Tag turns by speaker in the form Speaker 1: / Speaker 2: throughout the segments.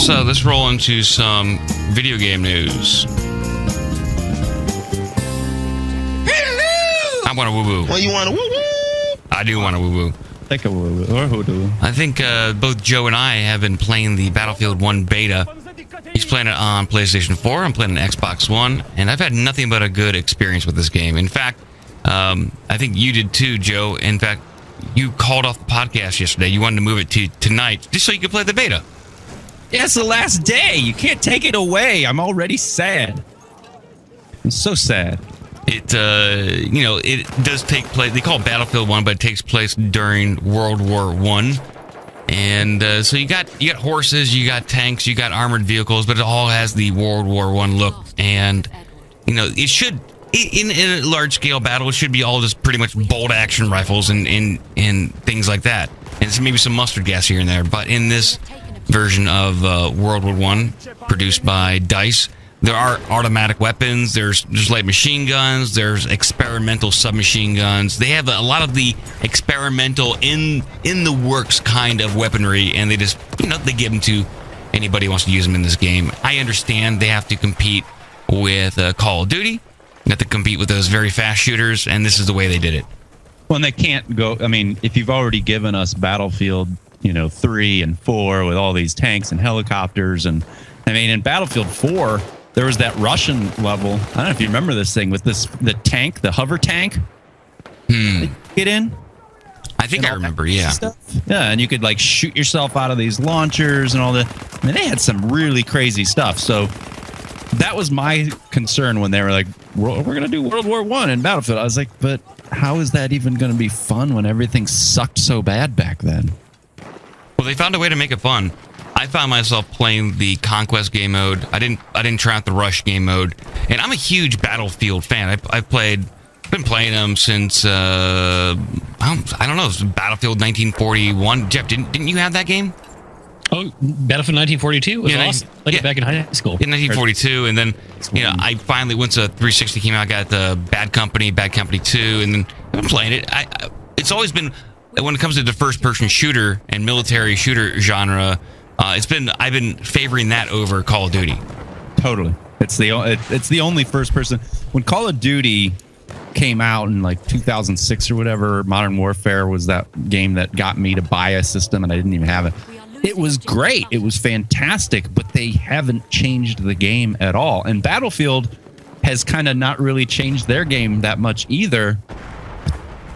Speaker 1: let's roll into some video game news. I want a woo-woo.
Speaker 2: Well, you want a woo-woo?
Speaker 1: I do want a woo-woo.
Speaker 3: Take a woo-woo or hoodoo.
Speaker 1: I think both Joe and I have been playing the Battlefield 1 beta. He's playing it on PlayStation 4. I'm playing on Xbox One. And I've had nothing but a good experience with this game. In fact, I think you did too, Joe. In fact, you called off the podcast yesterday. You wanted to move it to tonight just so you could play the beta.
Speaker 3: Yeah, it's the last day. You can't take it away. I'm already sad. I'm so sad.
Speaker 1: It does take place. They call it Battlefield 1, but it takes place during World War I. And so you got horses, you got tanks, you got armored vehicles, but it all has the World War I look. And it should, in a large scale battle, it should be all just pretty much bolt action rifles and things like that, and maybe some mustard gas here and there. But in this version of World War I, produced by DICE, there are automatic weapons, there's light machine guns, there's experimental submachine guns. They have a lot of the experimental in the works kind of weaponry, and they just they give them to anybody who wants to use them in this game. I understand they have to compete with Call of Duty, they have to compete with those very fast shooters, and this is the way they did it.
Speaker 3: Well, and they can't go. I mean, if you've already given us Battlefield 3 and 4 with all these tanks and helicopters, and I mean, in Battlefield 4, there was that Russian level. I don't know if you remember this thing with the tank, the hover tank. Get in.
Speaker 1: I think I remember, yeah.
Speaker 3: Stuff. Yeah, and you could shoot yourself out of these launchers and all that. I mean, they had some really crazy stuff. So that was my concern when they were like, we're going to do World War I in Battlefield. I was like, but how is that even going to be fun when everything sucked so bad back then?
Speaker 1: Well, they found a way to make it fun. I found myself playing the Conquest game mode. I didn't try out the Rush game mode, and I'm a huge Battlefield fan. I've been playing them since I don't know, Battlefield 1941. Jeff, didn't you have that game?
Speaker 4: Oh, Battlefield 1942 was awesome. Played it back in high school.
Speaker 1: In 1942, and then I finally, once 360 came out, I got the Bad Company 2, and then I've been playing it. It's always been, when it comes to the first-person shooter and military shooter genre, I've been favoring that over Call of Duty.
Speaker 3: Totally. It's the only first person. When Call of Duty came out in 2006 or whatever, Modern Warfare was that game that got me to buy a system, and I didn't even have it. It was great. It was fantastic, but they haven't changed the game at all. And Battlefield has kind of not really changed their game that much either.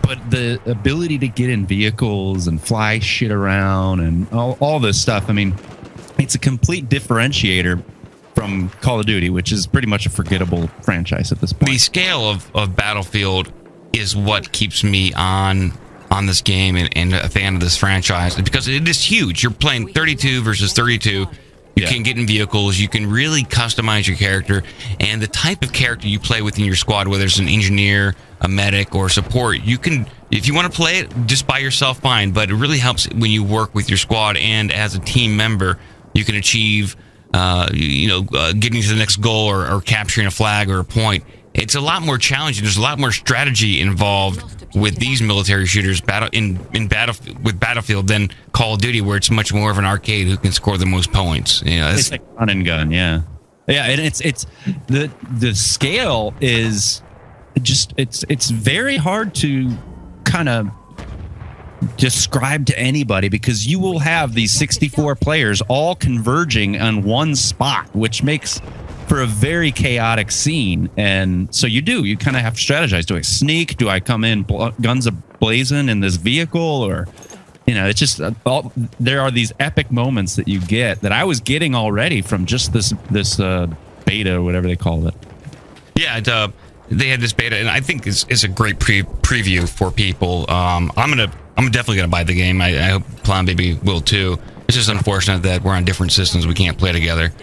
Speaker 3: But the ability to get in vehicles and fly shit around and all this stuff, I mean, it's a complete differentiator from Call of Duty, which is pretty much a forgettable franchise at this point.
Speaker 1: The scale of Battlefield is what keeps me on this game and a fan of this franchise, because it is huge. You're playing 32 versus 32. You can get in vehicles. You can really customize your character, and the type of character you play within your squad, whether it's an engineer, a medic, or support, you can, if you want to play it just by yourself, fine. But it really helps when you work with your squad, and as a team member, you can achieve, getting to the next goal or capturing a flag or a point. It's a lot more challenging. There's a lot more strategy involved with these military shooters with Battlefield than Call of Duty, where it's much more of an arcade who can score the most points.
Speaker 3: It's like run and gun, yeah, and it's the scale is just it's very hard to kind of describe to anybody, because you will have these 64 players all converging on one spot, which makes for a very chaotic scene. And so you kind of have to strategize. Do I sneak? Do I come in guns a-blazing in this vehicle? Or, it's just there are these epic moments that you get that I was getting already from just this beta or whatever they call it.
Speaker 1: Yeah, they had this beta, and I think it's a great preview for people. I'm definitely gonna buy the game. I hope Clown Baby will too. It's just unfortunate that we're on different systems. We can't play together.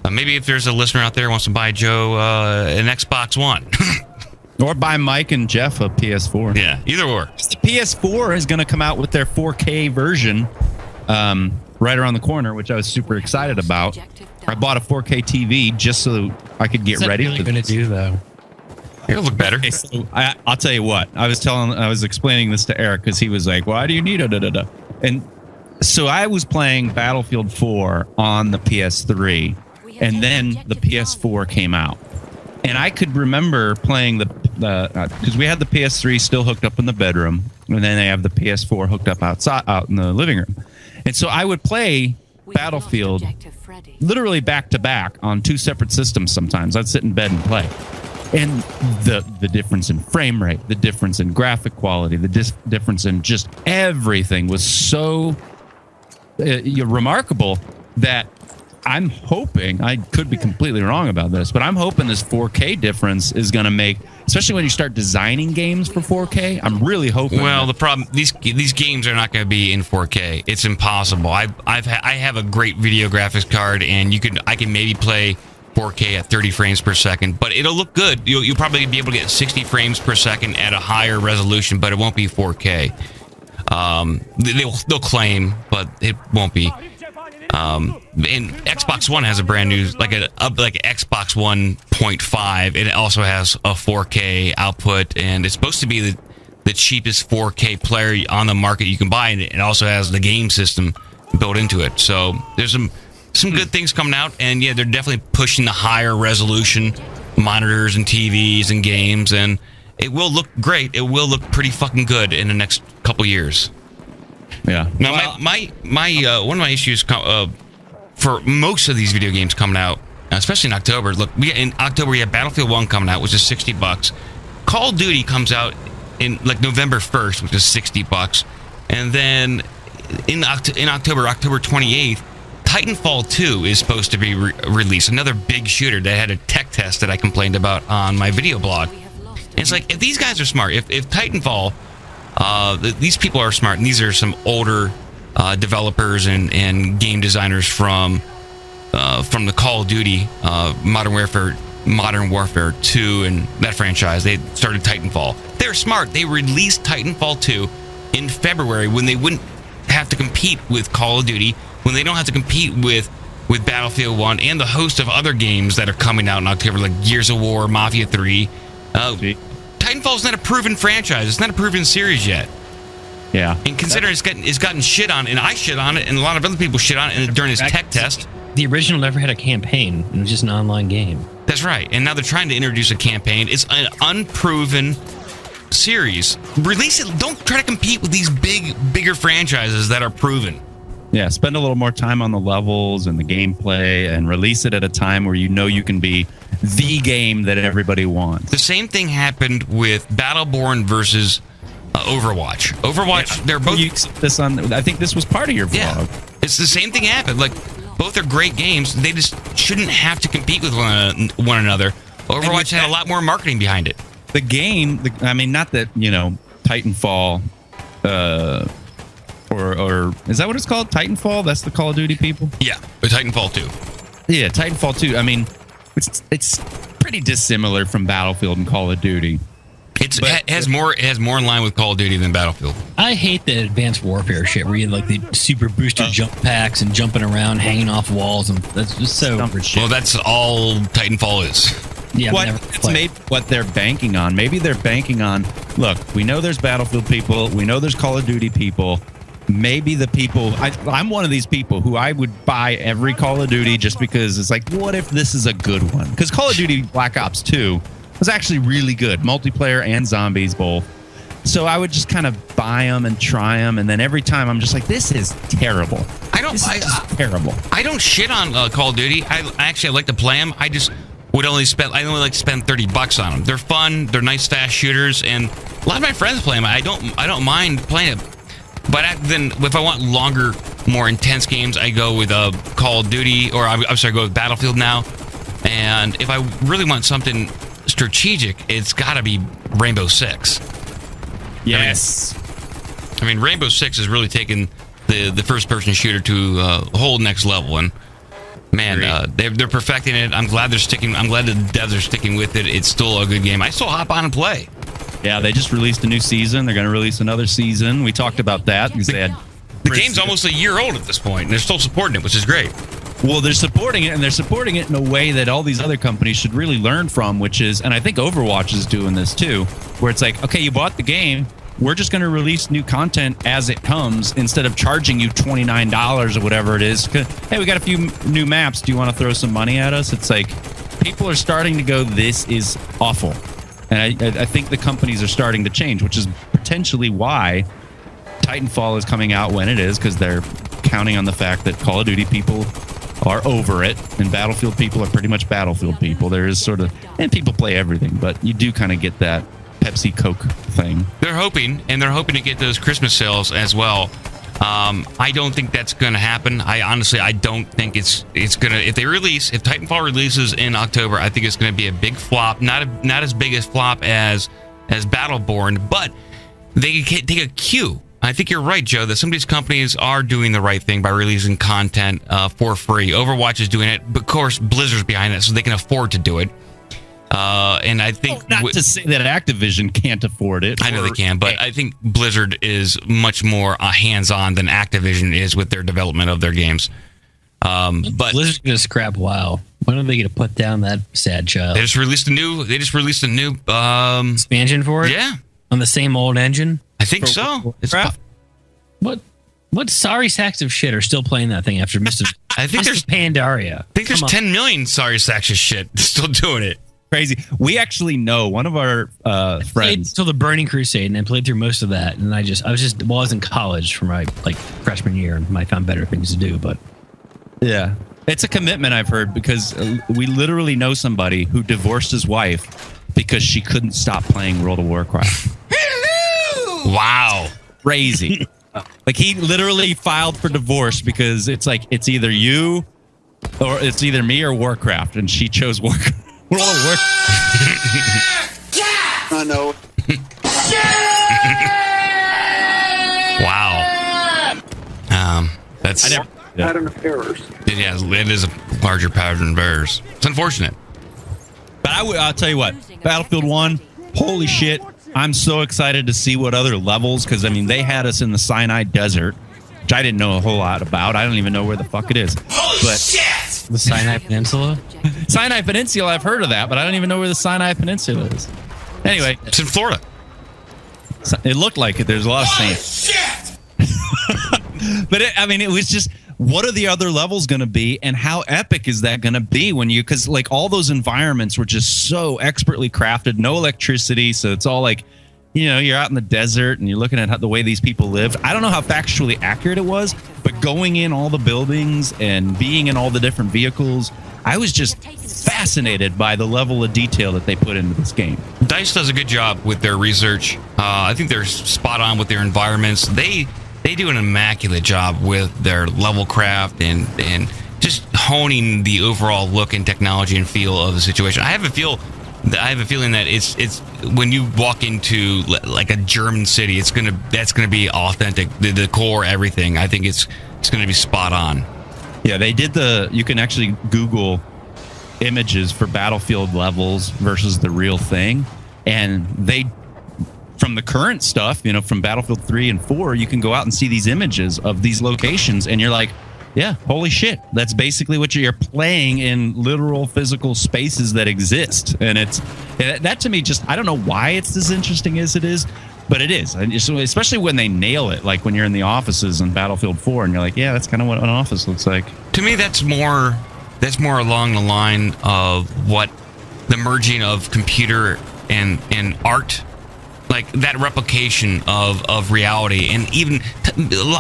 Speaker 1: Maybe if there's a listener out there who wants to buy Joe an Xbox One.
Speaker 3: Or buy Mike and Jeff a PS4.
Speaker 1: Yeah, either or.
Speaker 3: The PS4 is going to come out with their 4K version right around the corner, which I was super excited about. I bought a 4K TV just so I could get ready.
Speaker 4: What's that really going to do, though?
Speaker 1: It'll look better.
Speaker 3: Okay, so I'll tell you what. I was explaining this to Eric because he was like, "Why do you need a da da da?" And So I was playing Battlefield 4 on the PS3, and then the PS4 came out. And I could remember playing because we had the PS3 still hooked up in the bedroom, and then they have the PS4 hooked up out in the living room. And so I would play Battlefield literally back to back on 2 separate systems sometimes. I'd sit in bed and play. And the difference in frame rate, the difference in graphic quality, the difference in just everything was so remarkable that I'm hoping, I could be completely wrong about this, but I'm hoping this 4K difference is going to make, especially when you start designing games for 4K, I'm really hoping.
Speaker 1: Well, the problem, these games are not going to be in 4K. It's impossible. I have a great video graphics card, and I can maybe play 4K at 30 frames per second, but it'll look good. You'll probably be able to get 60 frames per second at a higher resolution, but it won't be 4K. They'll claim, but it won't be. And Xbox One has a brand new, like Xbox 1.5. It also has a 4K output, and it's supposed to be the cheapest 4K player on the market you can buy, and it also has the game system built into it. So there's some good things coming out, and yeah, they're definitely pushing the higher resolution monitors and TVs and games, and it will look great. It will look pretty fucking good in the next couple years.
Speaker 3: Yeah.
Speaker 1: Now, my one of my issues for most of these video games coming out, especially in October. Look, in October we have Battlefield 1 coming out, which is $60. Call of Duty comes out in like November 1st, which is $60, and then in October 28th, Titanfall 2 is supposed to be released. Another big shooter that had a tech test that I complained about on my video blog. And it's like, if these guys are smart, if Titanfall, these people are smart, and these are some older developers and game designers from the Call of Duty, Modern Warfare 2 and that franchise. They started Titanfall. They're smart. They released Titanfall 2 in February when they wouldn't have to compete with Call of Duty, when they don't have to compete with Battlefield 1 and the host of other games that are coming out in October, like Gears of War, Mafia 3. Titanfall's not a proven franchise. It's not a proven series yet.
Speaker 3: Yeah.
Speaker 1: And considering it's gotten shit on, and I shit on it, and a lot of other people shit on it during this tech test.
Speaker 4: The original never had a campaign. It was just an online game.
Speaker 1: That's right. And now they're trying to introduce a campaign. It's an unproven series. Release it. Don't try to compete with these bigger franchises that are proven.
Speaker 3: Yeah, spend a little more time on the levels and the gameplay, and release it at a time where you know you can be the game that everybody wants.
Speaker 1: The same thing happened with Battleborn versus Overwatch. Overwatch, they're both...
Speaker 3: This on, I think this was part of your vlog.
Speaker 1: Yeah, it's the same thing happened. Like, both are great games. They just shouldn't have to compete with one another. Overwatch had a lot more marketing behind it.
Speaker 3: The game, I mean, not that, Titanfall... Or is that what it's called? Titanfall? That's the Call of Duty people?
Speaker 1: Yeah, the Titanfall 2.
Speaker 3: Yeah, Titanfall 2. I mean, it's pretty dissimilar from Battlefield and Call of Duty.
Speaker 1: It has more in line with Call of Duty than Battlefield.
Speaker 4: I hate the Advanced Warfare shit where you had like the super booster jump packs and jumping around, hanging off walls, and that's just so...
Speaker 1: Well, that's all Titanfall is.
Speaker 4: Yeah,
Speaker 3: it's maybe what they're banking on. Maybe they're banking on, look, we know there's Battlefield people, we know there's Call of Duty people. Maybe the people, I'm one of these people who I would buy every Call of Duty just because it's like, what if this is a good one? Because Call of Duty Black Ops 2 was actually really good, multiplayer and zombies both. So I would just kind of buy them and try them, and then every time I'm just like, this is terrible. This is just terrible.
Speaker 1: I don't shit on Call of Duty. I like to play them. I just would only like to spend $30 on them. They're fun. They're nice, fast shooters, and a lot of my friends play them. I don't mind playing it. But then, if I want longer, more intense games, I go with Call of Duty, or I'm sorry, go with Battlefield now. And if I really want something strategic, it's got to be Rainbow Six.
Speaker 3: Yes.
Speaker 1: I mean, Rainbow Six has really taken the first-person shooter to a whole next level, and man, they're perfecting it. I'm glad they're sticking. I'm glad the devs are sticking with it. It's still a good game. I still hop on and play.
Speaker 3: Yeah, they just released a new season. They're going to release another season. We talked about that because they had...
Speaker 1: The game's almost a year old at this point, and they're still supporting it, which is great.
Speaker 3: Well, they're supporting it, and they're supporting it in a way that all these other companies should really learn from, which is, and I think Overwatch is doing this too, where it's like, okay, you bought the game, we're just going to release new content as it comes instead of charging you $29 or whatever it is. Hey, we got a few new maps. Do you want to throw some money at us? It's like people are starting to go, this is awful. And I think the companies are starting to change, which is potentially why Titanfall is coming out when it is, because they're counting on the fact that Call of Duty people are over it, and Battlefield people are pretty much Battlefield people. There is sort of, and people play everything, but you do kind of get that Pepsi Coke thing.
Speaker 1: They're hoping to get those Christmas sales as well. I don't think that's going to happen. I don't think it's going to. If Titanfall releases in October, I think it's going to be a big flop. Not as big a flop as Battleborn, but they can take a cue. I think you're right, Joe, that some of these companies are doing the right thing by releasing content for free. Overwatch is doing it, but of course Blizzard's behind it, so they can afford to do it. And I think
Speaker 3: not to say that Activision can't afford it.
Speaker 1: I know they can, but I think Blizzard is much more hands-on than Activision is with their development of their games. But
Speaker 4: Blizzard's going to scrap WoW. When are they going to put down that sad child?
Speaker 1: They just released a new
Speaker 4: expansion for it.
Speaker 1: Yeah,
Speaker 4: on the same old engine.
Speaker 1: I think so. It's
Speaker 4: what sorry sacks of shit are still playing that thing after Mr.
Speaker 1: I think there's
Speaker 4: Pandaria.
Speaker 1: I think there's 10 million sorry sacks of shit still doing it.
Speaker 3: Crazy. We actually know one of our friends
Speaker 4: until the Burning Crusade, and I played through most of that. And I was in college for my freshman year, and I found better things to do. But
Speaker 3: yeah, it's a commitment I've heard, because we literally know somebody who divorced his wife because she couldn't stop playing World of Warcraft.
Speaker 1: Wow,
Speaker 3: crazy. Like, he literally filed for divorce because it's like, it's either you or it's either me or Warcraft, and she chose Warcraft. World of Warcraft.
Speaker 2: I know.
Speaker 1: Wow. That's
Speaker 2: pattern of errors.
Speaker 1: Yeah, it is a larger pattern of errors. It's unfortunate.
Speaker 3: But I'll tell you what, Battlefield 1, holy shit. I'm so excited to see what other levels, because, I mean, they had us in the Sinai Desert, which I didn't know a whole lot about. I don't even know where the fuck it is.
Speaker 2: Holy shit!
Speaker 4: The Sinai Peninsula?
Speaker 3: Sinai Peninsula, I've heard of that, but I don't even know where the Sinai Peninsula is. Anyway.
Speaker 1: It's in Florida.
Speaker 3: It looked like it. There's a lot of sand.
Speaker 2: Shit!
Speaker 3: But, it was just, what are the other levels going to be, and how epic is that going to be because, like, all those environments were just so expertly crafted, no electricity, so it's all like, you're out in the desert and you're looking at the way these people lived. I don't know how factually accurate it was, but going in all the buildings and being in all the different vehicles, I was just fascinated by the level of detail that they put into this game.
Speaker 1: DICE does a good job with their research. I think they're spot on with their environments. They do an immaculate job with their level craft and just honing the overall look and technology and feel of the situation. I have a feeling that it's when you walk into like a German city, that's gonna be authentic. The decor, everything. I think it's gonna be spot on.
Speaker 3: Yeah, they did you can actually Google images for Battlefield levels versus the real thing, and from the current stuff, from Battlefield 3 and 4, you can go out and see these images of these locations, and you're like, yeah, holy shit. That's basically what you're playing in literal physical spaces that exist. And that to me, I don't know why it's as interesting as it is, but it is. Especially when they nail it, like when you're in the offices in Battlefield 4, and you're like, yeah, that's kind of what an office looks like.
Speaker 1: To me, that's more along the line of what the merging of computer and art, like that replication of reality, and even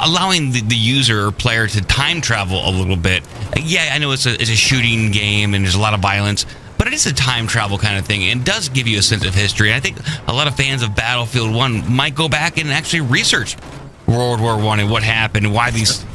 Speaker 1: allowing the user or player to time travel a little bit. Yeah, I know it's a shooting game and there's a lot of violence, but it is a time travel kind of thing, and does give you a sense of history. I think a lot of fans of Battlefield 1 might go back and actually research World War I and what happened, and why these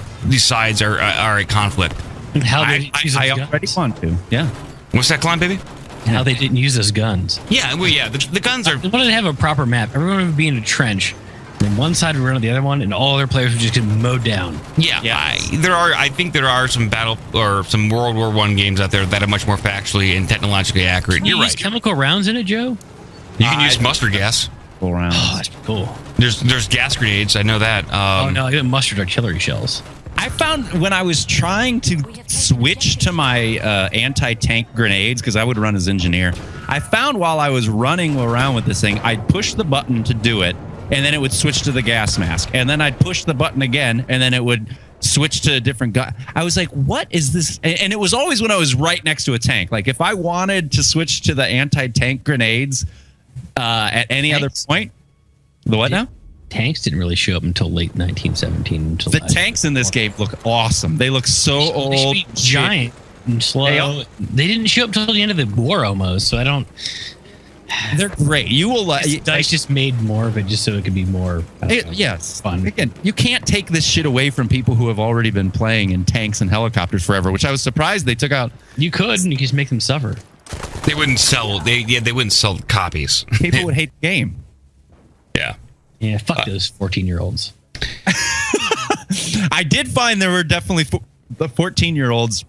Speaker 1: sides are at conflict.
Speaker 4: And how
Speaker 3: I already want to. Yeah.
Speaker 1: What's that, Climb Baby?
Speaker 4: How they didn't use those guns.
Speaker 1: Yeah, well, yeah, the guns are...
Speaker 4: They wanted to have a proper map. Everyone would be in a trench. Then one side would run on the other one, and all their players would just get mowed down.
Speaker 1: Yeah, I think there are some some World War I games out there that are much more factually and technologically accurate.
Speaker 4: Can you use chemical rounds in it, Joe?
Speaker 1: You can use mustard gas.
Speaker 3: Rounds.
Speaker 4: Oh, that's cool.
Speaker 1: There's gas grenades. I know that.
Speaker 4: Oh no, I got mustard artillery shells.
Speaker 3: I found when I was trying to switch to my anti-tank grenades, because I would run as engineer, I found while I was running around with this thing, I'd push the button to do it, and then it would switch to the gas mask, and then I'd push the button again, and then it would switch to a different gun. I was like, what is this? And it was always when I was right next to a tank. Like if I wanted to switch to the anti-tank grenades at any other point, the what now?
Speaker 4: Tanks didn't really show up until late 1917. Until
Speaker 3: The tanks in this game look awesome. They look so old,
Speaker 4: they should be giant and slow. They didn't show up until the end of the war almost. So I don't.
Speaker 3: They're great. You will.
Speaker 4: Dice just made more of it just so it could be more.
Speaker 3: Yes,
Speaker 4: fun.
Speaker 3: Again, you can't take this shit away from people who have already been playing in tanks and helicopters forever. Which I was surprised they took out.
Speaker 4: You could, and you could just make them suffer.
Speaker 1: They wouldn't sell. They wouldn't sell copies.
Speaker 3: People would hate the game.
Speaker 1: Yeah.
Speaker 4: Yeah, fuck those 14-year-olds.
Speaker 3: I did find there were definitely the 14-year-olds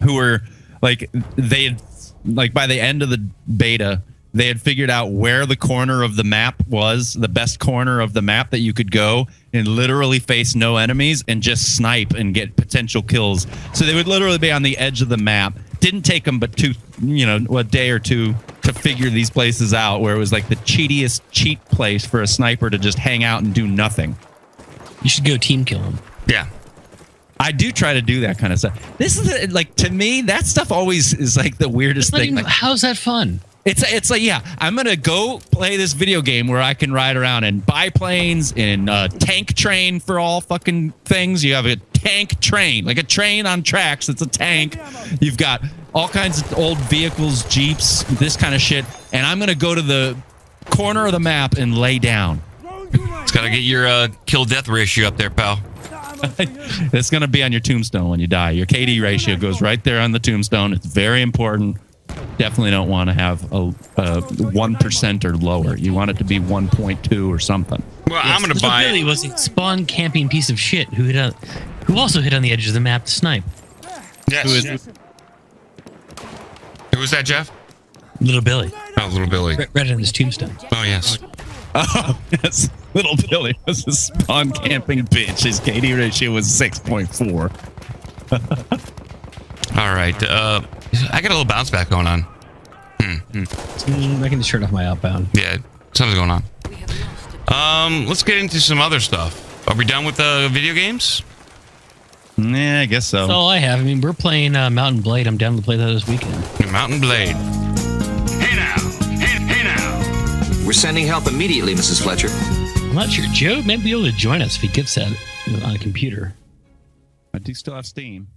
Speaker 3: who were like they had like by the end of the beta they had figured out where the corner of the map was, the best corner of the map that you could go and literally face no enemies and just snipe and get potential kills. So they would literally be on the edge of the map. Didn't take them but a day or two to figure these places out, where it was like the cheatiest cheat place for a sniper to just hang out and do nothing.
Speaker 4: You should go team kill them.
Speaker 1: Yeah.
Speaker 3: I do try to do that kind of stuff. This is like, to me, that stuff always is like the weirdest thing. Like,
Speaker 4: how's that fun?
Speaker 3: It's like, yeah, I'm going to go play this video game where I can ride around in biplanes, in a tank train for all fucking things. You have a tank train, like a train on tracks. It's a tank. You've got all kinds of old vehicles, Jeeps, this kind of shit. And I'm going to go to the corner of the map and lay down.
Speaker 1: It's got to get your kill-death ratio up there, pal.
Speaker 3: It's going to be on your tombstone when you die. Your KD ratio goes right there on the tombstone. It's very important. Definitely don't want to have a 1% or lower. You want it to be 1.2 or something.
Speaker 1: Well, I'm going to buy
Speaker 4: Billy was a spawn camping piece of shit who also hit on the edge of the map to snipe.
Speaker 1: Yes. Who was that, Jeff?
Speaker 4: Little Billy.
Speaker 1: Oh, Little Billy.
Speaker 4: Right on his tombstone.
Speaker 1: Oh, yes.
Speaker 3: Oh, yes. Little Billy was a spawn camping bitch. His KD ratio was 6.4.
Speaker 1: All right. I got a little bounce back going on.
Speaker 4: I can just turn off my outbound.
Speaker 1: Yeah, something's going on. Let's get into some other stuff. Are we done with video games?
Speaker 3: Yeah, I guess so.
Speaker 4: That's all I have. I mean, we're playing Mountain Blade. I'm down to play that this weekend.
Speaker 1: Mountain Blade.
Speaker 5: Hey now! Hey now! We're sending help immediately, Mrs. Fletcher.
Speaker 4: I'm not sure. Joe may be able to join us if he gets that on a computer.
Speaker 3: I do still have Steam.